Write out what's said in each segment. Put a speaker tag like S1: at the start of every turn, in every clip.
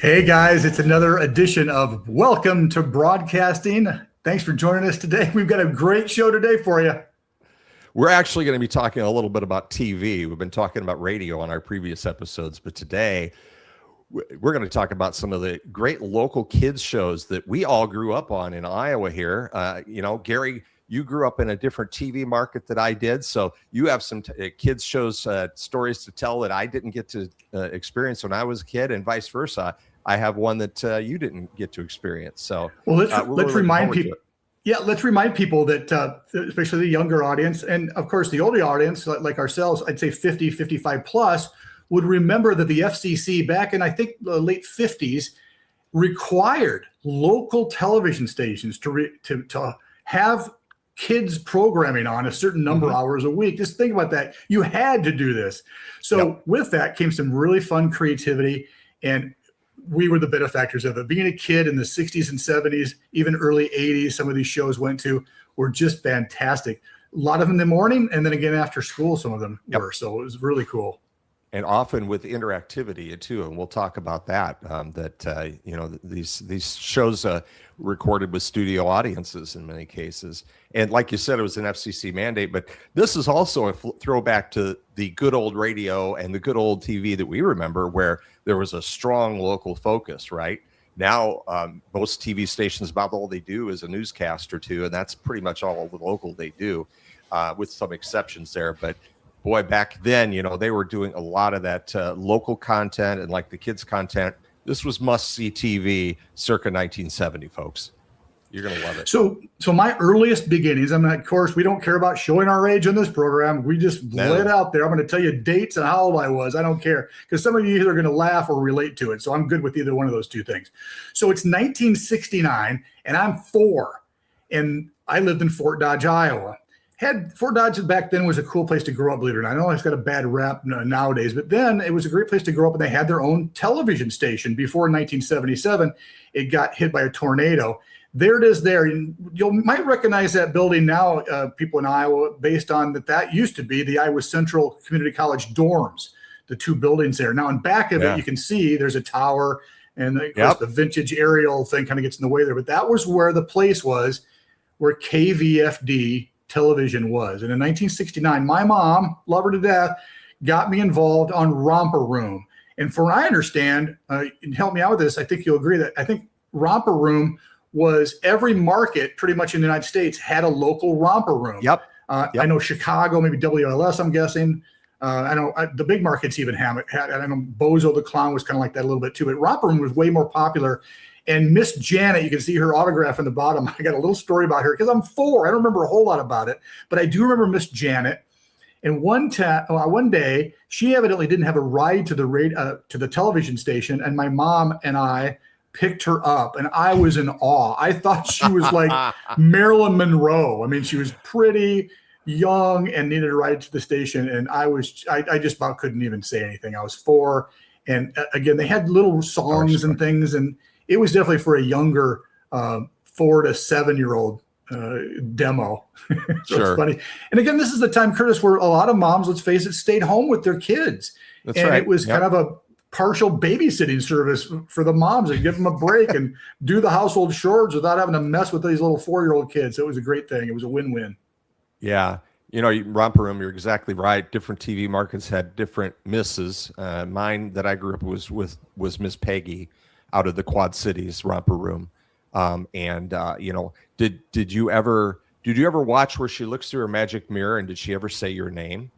S1: Hey guys, it's another edition of Welcome to Broadcasting. Thanks for joining us today. We've got a great show today for you.
S2: We're actually going to be talking a little bit about TV. We've been talking about radio on our previous episodes, but today we're going to talk about some of the great local kids shows that we all grew up on in Iowa here. Gary, you grew up in a different TV market that I did, so you have some kids shows, stories to tell that I didn't get to experience when I was a kid, and vice versa. I have one that you didn't get to experience. So,
S1: well, let's remind people. Yeah, let's remind people that, especially the younger audience, and of course the older audience, like ourselves, I'd say 50, 55 plus, would remember that the FCC back in, I think, the late 50s required local television stations to have kids programming on a certain number of hours a week. Just think about that. You had to do this. So with that came some really fun creativity, and we were the benefactors of it. Being a kid in the 60s and 70s, even early 80s, some of these shows went to were just fantastic. A lot of them in the morning, and then again after school, some of them were. So it was really cool.
S2: And often with interactivity too, and we'll talk about that. These shows recorded with studio audiences in many cases, and like you said, it was an FCC mandate. But this is also a throwback to the good old radio and the good old TV that we remember, where there was a strong local focus. Right now, most TV stations, about all they do is a newscast or two, and that's pretty much all the local they do, with some exceptions there. But boy, back then, they were doing a lot of that local content and like the kids' content. This was must-see TV circa 1970, folks. You're going to love it.
S1: So my earliest beginnings, of course, we don't care about showing our age on this program. We just lay it out there. I'm going to tell you dates and how old I was. I don't care, because some of you either are going to laugh or relate to it. So I'm good with either one of those two things. So it's 1969, and I'm 4, and I lived in Fort Dodge, Iowa. Fort Dodge back then was a cool place to grow up, believe it or not. I know it's got a bad rap nowadays, but then it was a great place to grow up, and they had their own television station. Before 1977, it got hit by a tornado. There it is there. You might recognize that building now, people in Iowa, based on that used to be the Iowa Central Community College dorms, the 2 buildings there. Now, in back of it, you can see there's a tower, and of course, the vintage aerial thing kind of gets in the way there. But that was where the place was, where KVFD television was. And in 1969, my mom, love her to death, got me involved on Romper Room. And from what I understand, and help me out with this, I think you'll agree that I think Romper Room was every market pretty much in the United States had a local Romper Room. I know Chicago, maybe WLS, I'm guessing. I know the big markets even had it. I know Bozo the Clown was kind of like that a little bit too, but Romper Room was way more popular. And Miss Janet, you can see her autograph in the bottom. I got a little story about her because I'm 4. I don't remember a whole lot about it, but I do remember Miss Janet. And one day, she evidently didn't have a ride to the television station, and my mom and I picked her up, and I was in awe. I thought she was like Marilyn Monroe. I mean, she was pretty young and needed a ride to the station, and I just about couldn't even say anything. I was 4, and again, they had little songs and things, and it was definitely for a younger 4 to 7-year-old demo. So it's funny. And again, this is the time, Curtis, where a lot of moms, let's face it, stayed home with their kids. That's right. It was kind of a partial babysitting service for the moms and give them a break and do the household chores without having to mess with these little 4-year-old kids. So it was a great thing. It was a win-win.
S2: Yeah. Romper Room, you're exactly right. Different TV markets had different misses. Mine that I grew up was Miss Peggy out of the Quad Cities Romper Room. Did you ever watch where she looks through her magic mirror, and did she ever say your name?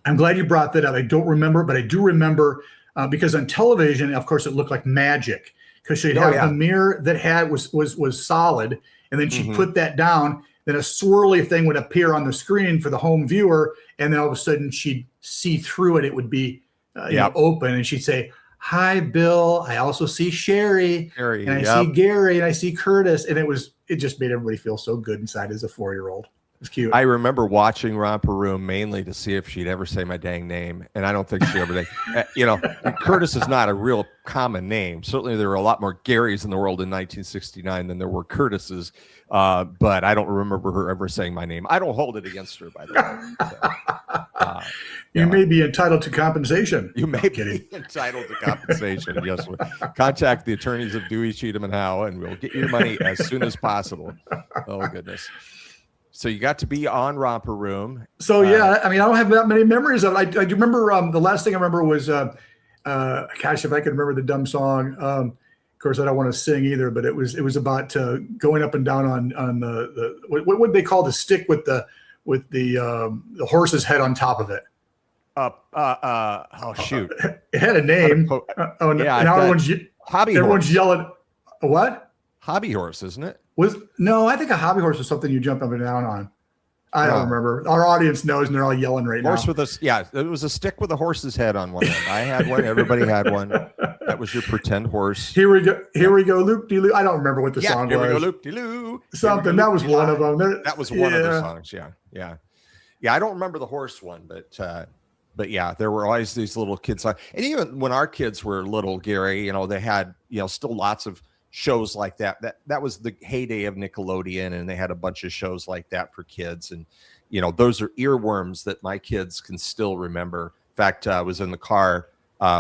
S1: I'm glad you brought that up. I don't remember, but I do remember because on television, of course, it looked like magic because she'd have the mirror that was solid, and then she'd put that down. Then a swirly thing would appear on the screen for the home viewer, and then all of a sudden she'd see through it. It would be open, and she'd say, "Hi, Bill. I also see Sherry, and I see Gary, and I see Curtis." And it just made everybody feel so good inside as a 4-year-old. It was cute.
S2: I remember watching Romper Room mainly to see if she'd ever say my dang name, and I don't think she ever did. Curtis is not a real common name. Certainly, there were a lot more Garys in the world in 1969 than there were Curtises, but I don't remember her ever saying my name. I don't hold it against her, by the way.
S1: You may be entitled to compensation.
S2: You may be entitled to compensation. Yes. Contact the attorneys of Dewey, Cheatham, and Howe, and we'll get your money as soon as possible. Oh, goodness. So you got to be on Romper Room.
S1: So, yeah, I mean, I don't have that many memories of it. I do remember the last thing I remember was, gosh, if I could remember the dumb song. Of course, I don't want to sing either, but it was about going up and down on the what would they call the stick with the horse's head on top of it?
S2: Oh shoot!
S1: It had a name. Everyone's yelling. What?
S2: Hobby horse, isn't it?
S1: I think a hobby horse was something you jump up and down on. I don't remember. Our audience knows, and they're all yelling right now.
S2: Horse with it was a stick with a horse's head on one end. I had one. Everybody had one. That was your pretend horse.
S1: Here we go, loop-de-loo. I don't remember what the song was.
S2: Here we go, loop-de-loo.
S1: Something. That was one of them.
S2: That was one of the songs. Yeah. I don't remember the horse one, but yeah, there were always these little kids. And even when our kids were little, Gary, they had, still lots of shows like that. That was the heyday of Nickelodeon, and they had a bunch of shows like that for kids. And, those are earworms that my kids can still remember. In fact, I was in the car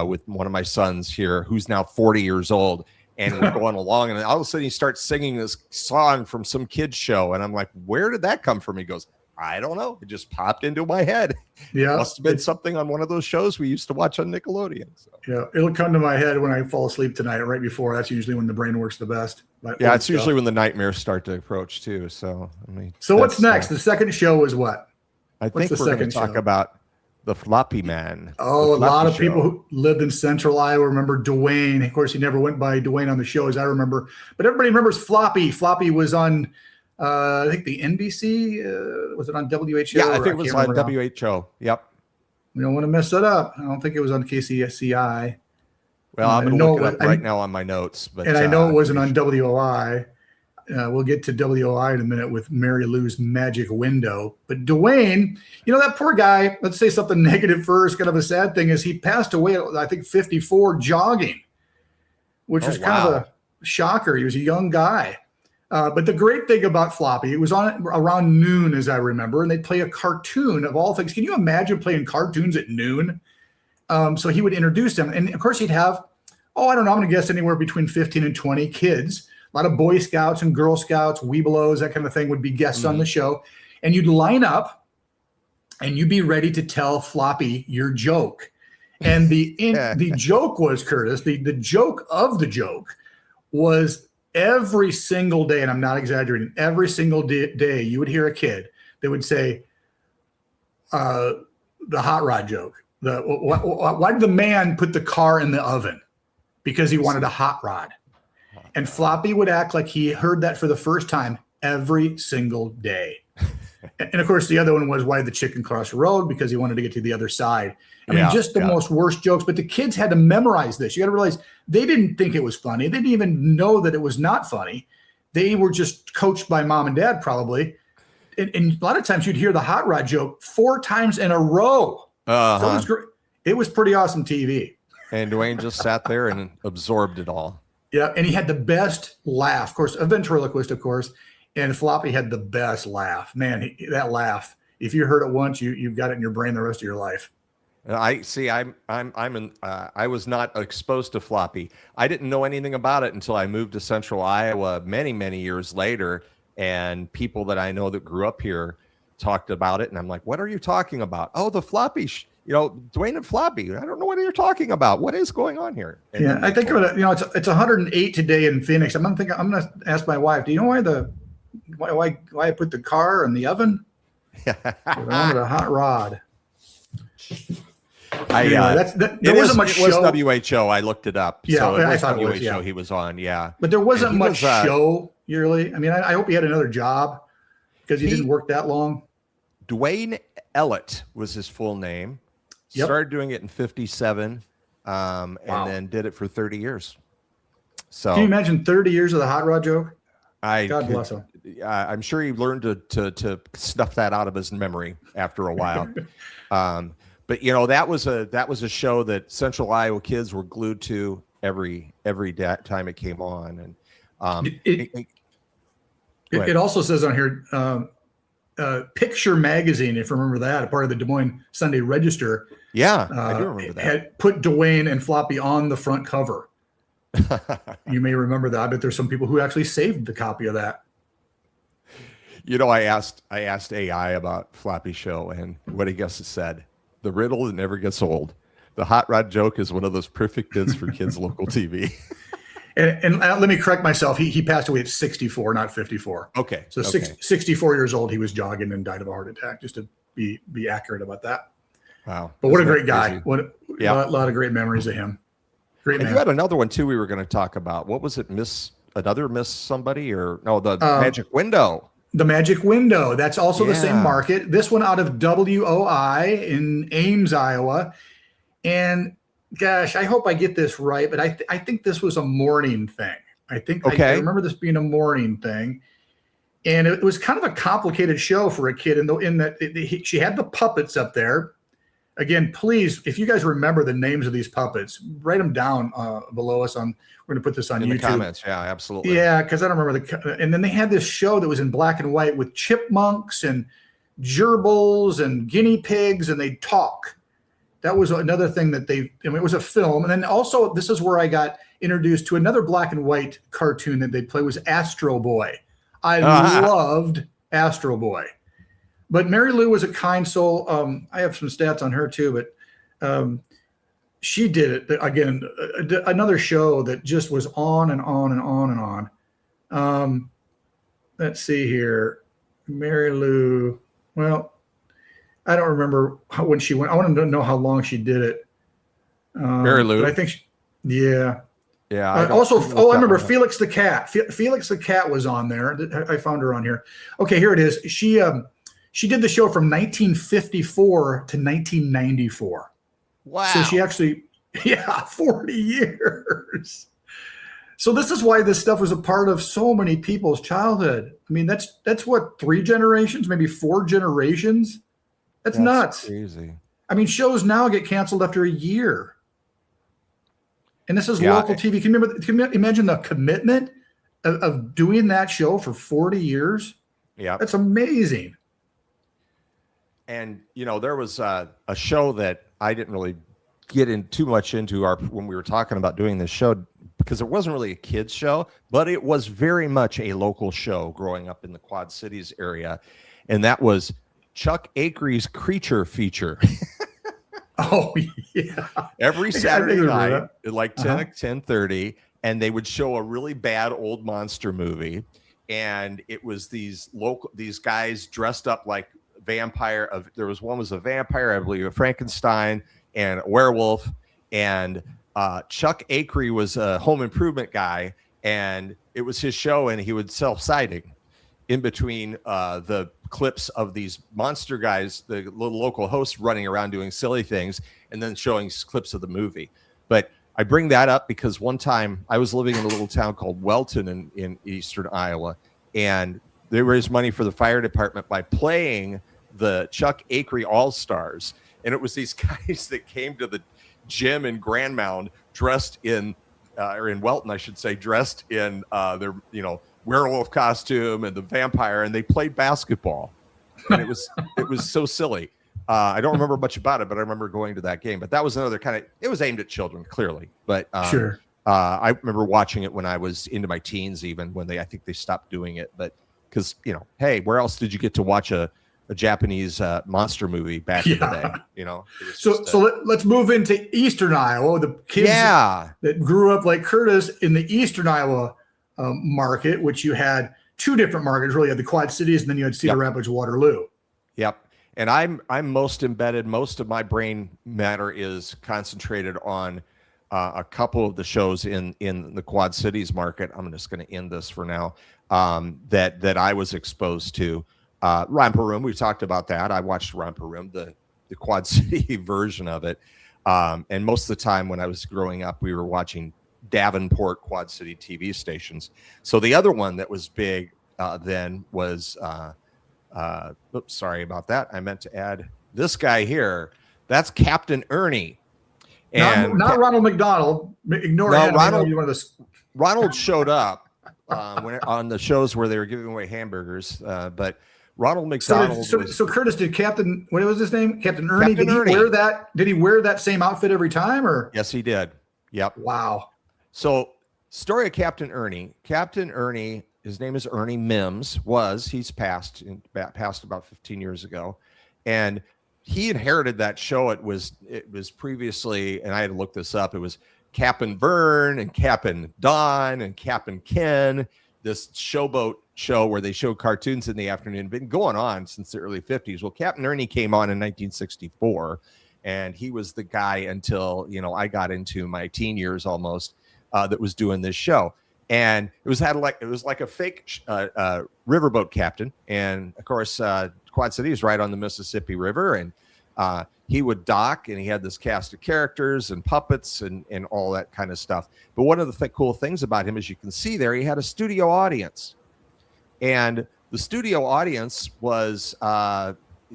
S2: with one of my sons here, who's now 40 years old, and we're going along, and all of a sudden he starts singing this song from some kid's show. And I'm like, where did that come from? He goes, I don't know. It just popped into my head. Yeah. It must have been something on one of those shows we used to watch on Nickelodeon. So.
S1: Yeah. It'll come to my head when I fall asleep tonight, right before. That's usually when the brain works the best.
S2: Yeah. It's usually when the nightmares start to approach too. So,
S1: what's next? The second show is what?
S2: I think we're going to talk about the Floppy Man.
S1: Oh, a lot of people who lived in Central Iowa remember Dwayne. Of course, he never went by Dwayne on the show, as I remember. But everybody remembers Floppy. Floppy was on... I think the NBC, was it on WHO?
S2: Yeah, I think it was on WHO. Yep.
S1: We don't want to mess that up. I don't think it was on KCSCI.
S2: Well, I'm going to look it up right now on my notes. But
S1: I know it wasn't on WOI. We'll get to WOI in a minute with Mary Lou's Magic Window. But Dwayne, that poor guy, let's say something negative first. Kind of a sad thing is he passed away at, I think, 54 jogging, which was kind of a shocker. He was a young guy. But the great thing about Floppy, it was on around noon, as I remember, and they'd play a cartoon of all things. Can you imagine playing cartoons at noon? So he would introduce them. And, of course, he'd have, I don't know, I'm going to guess anywhere between 15 and 20 kids. A lot of Boy Scouts and Girl Scouts, Webelos, that kind of thing would be guests on the show. And you'd line up, and you'd be ready to tell Floppy your joke. And the joke was, Curtis, the joke of the joke was – every single day, and I'm not exaggerating, every single day you would hear a kid that would say the hot rod joke. Why did the man put the car in the oven? Because he wanted a hot rod. And Floppy would act like he heard that for the first time every single day. And of course, the other one was why did the chicken cross the road? Because he wanted to get to the other side. I mean, just the most worst jokes. But the kids had to memorize this. You got to realize they didn't think it was funny. They didn't even know that it was not funny. They were just coached by mom and dad, probably. And a lot of times you'd hear the hot rod joke 4 times in a row. So it was great. It was pretty awesome TV.
S2: And Dwayne just sat there and absorbed it all.
S1: Yeah, and he had the best laugh. Of course, a ventriloquist, of course. And Floppy had the best laugh. Man, that laugh, if you heard it once, you've got it in your brain the rest of your life.
S2: I was not exposed to Floppy. I didn't know anything about it until I moved to Central Iowa many, many years later. And people that I know that grew up here talked about it. And I'm like, what are you talking about? Oh, the Floppy, Dwayne and Floppy. I don't know what you're talking about. What is going on here? And
S1: I think of it, it's 108 today in Phoenix. I'm going to ask my wife, do you know why I put the car in the oven? I wanted a hot rod.
S2: There wasn't much show. It was WHO. I looked it up.
S1: Yeah,
S2: so
S1: I thought
S2: WHO
S1: it was,
S2: he was on. Yeah,
S1: but there wasn't much show yearly. I mean, I hope he had another job because he didn't work that long.
S2: Dwayne Ellett was his full name. Yep. Started doing it in 57, and then did it for 30 years. So
S1: can you imagine 30 years of the hot rod joke?
S2: God bless him. I'm sure he learned to snuff that out of his memory after a while. But that was a show that Central Iowa kids were glued to every time it came on. And
S1: it also says on here Picture Magazine, if you remember that, a part of the Des Moines Sunday Register.
S2: Yeah, I do remember that.
S1: Had put Dwayne and Floppy on the front cover. You may remember that. I bet there's some people who actually saved the copy of that.
S2: I asked AI about Floppy Show, and what I guess it said: the riddle that never gets old. The hot rod joke is one of those perfect bits for kids' local TV.
S1: And let me correct myself. He passed away at 64, not 54.
S2: Okay.
S1: So 64 years old, he was jogging and died of a heart attack, just to be accurate about that.
S2: Wow.
S1: But what a great guy. A lot of great memories of him. Great man.
S2: You had another one, too, we were going to talk about. What was it? Miss somebody? Or no, the Magic Window.
S1: The Magic Window. That's also the same market. This one out of WOI in Ames, Iowa. And gosh, I hope I get this right, but I think this was a morning thing. I remember this being a morning thing. And it was kind of a complicated show for a kid in that she had the puppets up there. Again, please, if you guys remember the names of these puppets, write them down below us. We're going to put this on YouTube.
S2: In the comments, yeah, absolutely.
S1: Yeah, because I don't remember and then they had this show that was in black and white with chipmunks and gerbils and guinea pigs, and they'd talk. That was another thing that it was a film. And then also, this is where I got introduced to another black and white cartoon that they'd play, was Astro Boy. I loved Astro Boy. But Mary Lou was a kind soul. I have some stats on her too, but she did it. Again, another show that just was on and on and on and on. Let's see here. Mary Lou. Well, I don't remember when she went. I want to know how long she did it.
S2: Mary Lou.
S1: I think Yeah.
S2: Yeah.
S1: I remember Felix the Cat. Felix the Cat was on there. I found her on here. Okay, here it is. She did the show from 1954 to 1994.
S2: Wow.
S1: So she actually, 40 years. So this is why this stuff was a part of so many people's childhood. I mean, that's what, 3 generations, maybe 4 generations. That's nuts.
S2: Crazy.
S1: I mean, shows now get canceled after a year. And this is local TV. Can you imagine the commitment of doing that show for 40 years?
S2: Yeah.
S1: That's amazing.
S2: And, there was a show that I didn't really get in too much into when we were talking about doing this show, because it wasn't really a kid's show, but it was very much a local show growing up in the Quad Cities area. And that was Chuck Akery's Creature Feature.
S1: Oh, yeah.
S2: Every Saturday night at like 10:30, and they would show a really bad old monster movie. And it was these guys dressed up like vampire. There was one was a vampire, I believe, a Frankenstein and a werewolf. And Chuck Akery was a home improvement guy, and it was his show, and he would self-siding in between the clips of these monster guys, the little local hosts running around doing silly things, and then showing clips of the movie. But I bring that up because one time I was living in a little town called Welton in eastern Iowa, and they raised money for the fire department by playing the Chuck Akery All-Stars. And it was these guys that came to the gym in Grand Mound dressed in, or in Welton, I should say, dressed in their, werewolf costume and the vampire, and they played basketball. And it was so silly. I don't remember much about it, but I remember going to that game. But that was another it was aimed at children, clearly. But
S1: sure.
S2: I remember watching it when I was into my teens, even when I think they stopped doing it. But because, hey, where else did you get to watch a Japanese monster movie back in the day?
S1: So let's move into Eastern Iowa. The kids that grew up like Curtis in the Eastern Iowa market, which you had 2 different markets, really. You had the Quad Cities, and then you had Cedar Rapids, Waterloo. Yep.
S2: And I'm most embedded. Most of my brain matter is concentrated on a couple of the shows in the Quad Cities market. I'm just going to end this for now. That I was exposed to. Romper Room, we talked about that. I watched Romper Room, the Quad City version of it. And most of the time when I was growing up, we were watching Davenport Quad City TV stations. So the other one that was big then was, oops, sorry about that. I meant to add this guy here. That's Captain Ernie. And
S1: not Ronald McDonald. Ignore him.
S2: Ronald showed up on the shows where they were giving away hamburgers. But Ronald McDonald.
S1: So Curtis, did Captain, what was his name? Captain Ernie.
S2: Captain Ernie.
S1: Did he wear that same outfit every time, or?
S2: Yes, he did. Yep.
S1: Wow.
S2: So, story of Captain Ernie. Captain Ernie, his name is Ernie Mims. He's passed about 15 years ago, and he inherited that show. It was previously, and I had to look this up. It was Captain Vern and Captain Don and Captain Ken. This showboat show where they show cartoons in the afternoon, been going on since the early 50s. Well, Captain Ernie came on in 1964, and he was the guy until, I got into my teen years almost, that was doing this show. And it was like a fake riverboat captain. And of course, Quad City is right on the Mississippi River, and he would dock, and he had this cast of characters and puppets and all that kind of stuff. But one of the cool things about him, as you can see there, he had a studio audience. And the studio audience was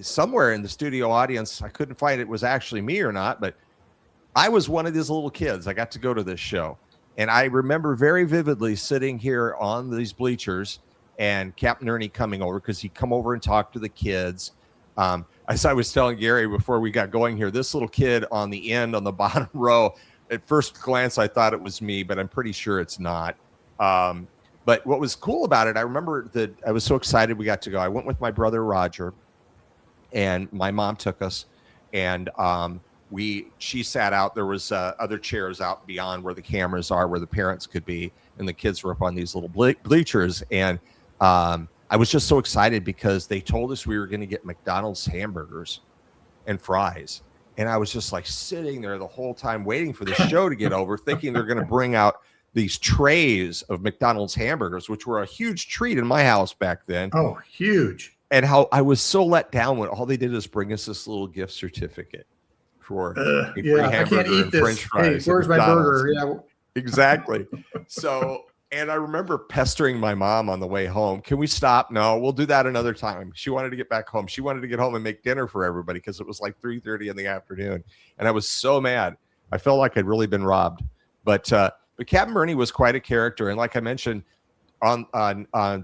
S2: somewhere in the studio audience. I couldn't find it was actually me or not, but I was one of these little kids. I got to go to this show. And I remember very vividly sitting here on these bleachers and Captain Ernie coming over, because he'd come over and talk to the kids. As I was telling Gary before we got going here, this little kid on the end, on the bottom row, at first glance, I thought it was me, but I'm pretty sure it's not. But what was cool about it, I remember that I was so excited we got to go. I went with my brother, Roger, and my mom took us, and she sat out. There was other chairs out beyond where the cameras are, where the parents could be, and the kids were up on these little bleachers. And I was just so excited because they told us we were going to get McDonald's hamburgers and fries. And I was just like sitting there the whole time waiting for the show to get over, thinking they're going to bring out these trays of McDonald's hamburgers, which were a huge treat in my house back then.
S1: Oh, huge.
S2: And how I was so let down when all they did is bring us this little gift certificate for a free hamburger, I can't eat this. French fries.
S1: Hey, where's my burger? Yeah.
S2: Exactly. So, and I remember pestering my mom on the way home. Can we stop? No, we'll do that another time. She wanted to get back home. She wanted to get home and make dinner for everybody because it was like 3:30 in the afternoon. And I was so mad. I felt like I'd really been robbed. But Captain Ernie was quite a character. And like I mentioned, on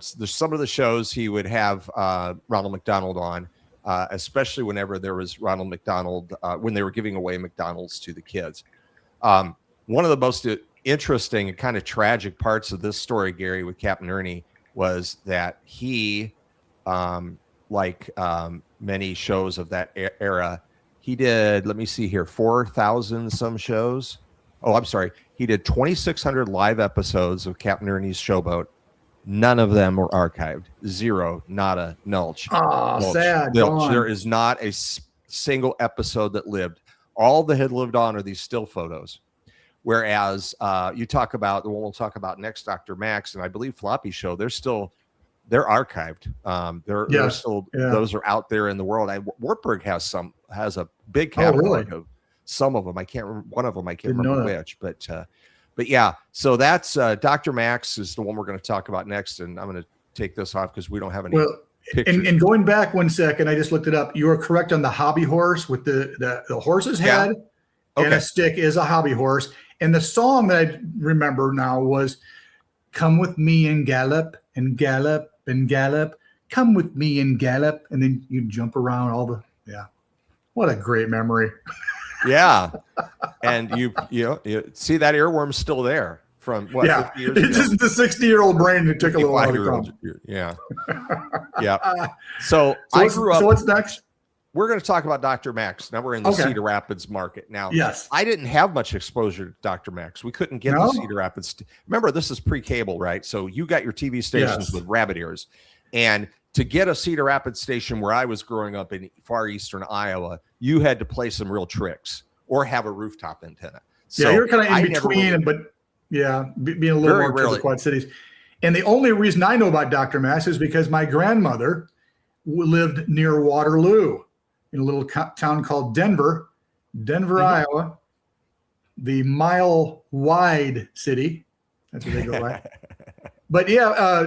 S2: some of the shows, he would have Ronald McDonald on, especially whenever there was Ronald McDonald, when they were giving away McDonald's to the kids. One of the most interesting and kind of tragic parts of this story, Gary, with Captain Ernie, was that he, many shows of that era, he did, let me see here, 4,000 some shows. Oh, I'm sorry. He did 2,600 live episodes of Captain Ernie's Showboat. None of them were archived. Zero, nada, nulch.
S1: Oh, sad.
S2: Nulch. There is not a single episode that lived. All that had lived on are these still photos. Whereas you talk about the one we'll talk about next, Dr. Max, and I believe Floppy Show, they're archived. They're still, those are out there in the world. Wartburg has a big catalog of some of them. I can't remember one of them. I can't remember which, but yeah. So that's Dr. Max is the one we're going to talk about next, and I'm going to take this off because we don't have any.
S1: Well, and going back 1 second, I just looked it up. You are correct on the hobby horse with the horse's head and a stick is a hobby horse. And the song that I remember now was "Come with me and gallop and gallop and gallop. Come with me and gallop," and then you jump around all the What a great memory.
S2: Yeah, and you see that earworm's still there from 50 years ago.
S1: It's just the 60-year-old brain that took a little while to come.
S2: Yeah. So I grew up.
S1: So what's next?
S2: We're going to talk about Dr. Max. Now we're in the Cedar Rapids market. Now, I didn't have much exposure to Dr. Max. We couldn't get the Cedar Rapids. Remember, this is pre-cable, right? So you got your TV stations with rabbit ears. And to get a Cedar Rapids station where I was growing up in far eastern Iowa, you had to play some real tricks or have a rooftop antenna. So
S1: you're kind of in between, but being a little more to the Quad Cities. And the only reason I know about Dr. Max is because my grandmother lived near Waterloo in a little town called Denver, Iowa, the mile-wide city. That's what they go by. But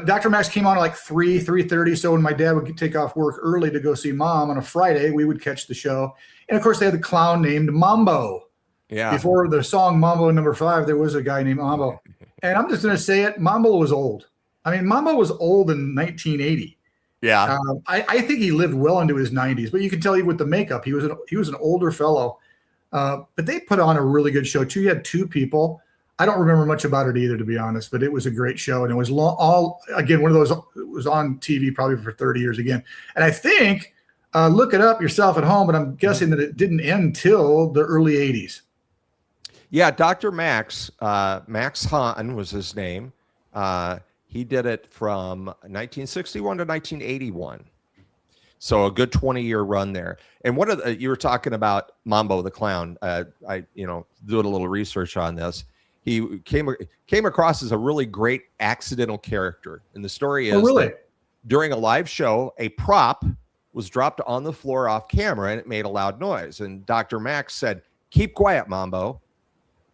S1: Dr. Max came on at like 3:30. So when my dad would take off work early to go see Mom on a Friday, we would catch the show. And of course, they had the clown named Mambo. Yeah. Before the song Mambo number 5, there was a guy named Mambo. And I'm just going to say it, Mambo was old. I mean, Mambo was old in 1980.
S2: Yeah.
S1: I think he lived well into his 90s, but you can tell even with the makeup, he was an older fellow. But they put on a really good show too. You had two people. I don't remember much about it either, to be honest, but it was a great show. And it was again, one of those, it was on TV probably for 30 years again. And I think, look it up yourself at home, but I'm guessing that it didn't end till the early 80s.
S2: Yeah. Dr. Max Hahn was his name. He did it from 1961 to 1981. So a good 20-year run there. And you were talking about Mambo the Clown. I doing a little research on this. He came across as a really great accidental character. And the story is that during a live show, a prop was dropped on the floor off camera and it made a loud noise. And Dr. Max said, "Keep quiet, Mambo."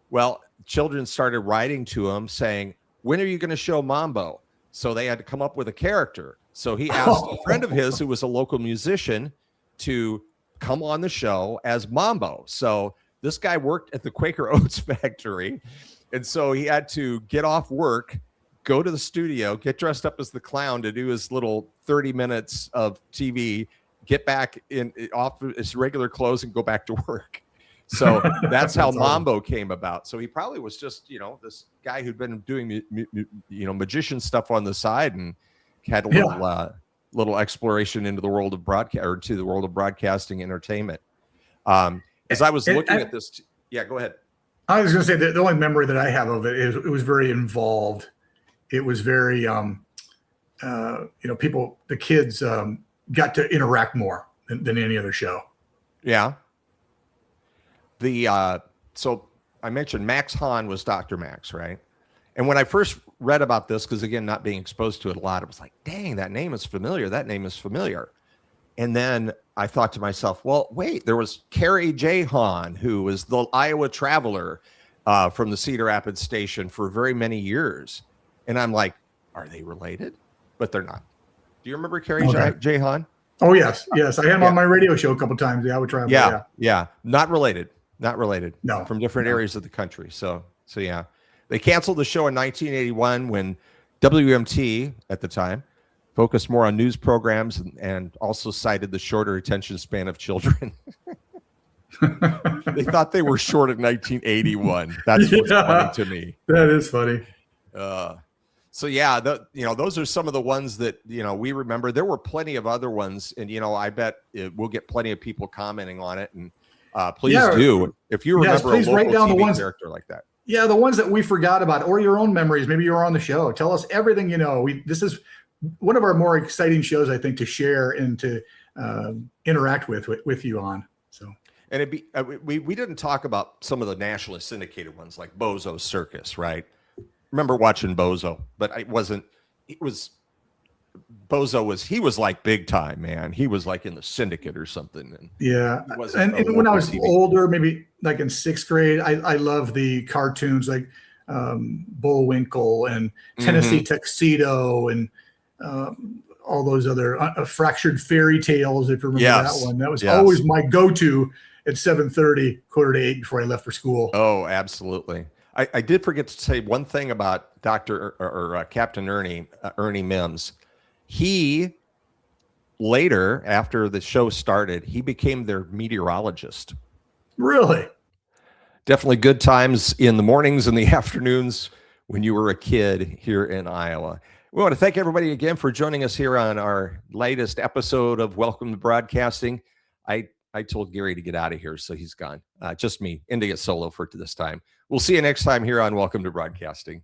S2: Well, children started writing to him saying, "When are you going to show Mambo?" So they had to come up with a character. So he asked a friend of his who was a local musician to come on the show as Mambo. So this guy worked at the Quaker Oats factory. And so he had to get off work, go to the studio, get dressed up as the clown to do his little 30 minutes of TV, get back off his regular clothes and go back to work. So that's how Mambo came about. So he probably was just, this guy who'd been doing, magician stuff on the side and had a little exploration into the world of broadcasting entertainment. As I was looking at this, go ahead.
S1: I was going to say that the only memory that I have of it is it was very involved. It was very, people, the kids got to interact more than any other show.
S2: Yeah. So I mentioned Max Hahn was Dr. Max, right? And when I first read about this, because again, not being exposed to it a lot, it was like, dang, that name is familiar. That name is familiar. And then I thought to myself, well, wait, there was Carrie J. Hahn, who was the Iowa Traveler from the Cedar Rapids station for very many years. And I'm like, are they related? But they're not. Do you remember Carrie J. Hahn?
S1: Oh, yes. Yes. I had him on my radio show a couple of times. The Iowa Traveler.
S2: Yeah. Not related.
S1: No.
S2: From different areas of the country. So yeah. They canceled the show in 1981 when WMT at the time focused more on news programs and also cited the shorter attention span of children. They thought they were short in 1981. That's what's funny to me.
S1: That is funny.
S2: Those are some of the ones that, we remember. There were plenty of other ones. And, I bet we'll get plenty of people commenting on it. And please do. If you remember a local TV character like that.
S1: Yeah, the ones that we forgot about or your own memories. Maybe you were on the show. Tell us everything you know. This is one of our more exciting shows, I think, to share and to interact with you on. So,
S2: and we didn't talk about some of the nationally syndicated ones like Bozo Circus, right? Remember watching Bozo, but he was like big time, man. He was like in the syndicate or something. And
S1: and when I was older, maybe like in sixth grade, I love the cartoons like Bullwinkle and Tennessee Tuxedo and all those other Fractured Fairy Tales. If you remember that one, that was always my go-to at 7:30, 7:45 before I left for school.
S2: Oh, absolutely. I did forget to say one thing about Captain Ernie Mims. He later, after the show started, he became their meteorologist.
S1: Really?
S2: Definitely good times in the mornings and the afternoons when you were a kid here in Iowa. We want to thank everybody again for joining us here on our latest episode of Welcome to Broadcasting. I told Gary to get out of here, so he's gone. Just me, ending it solo for this time. We'll see you next time here on Welcome to Broadcasting.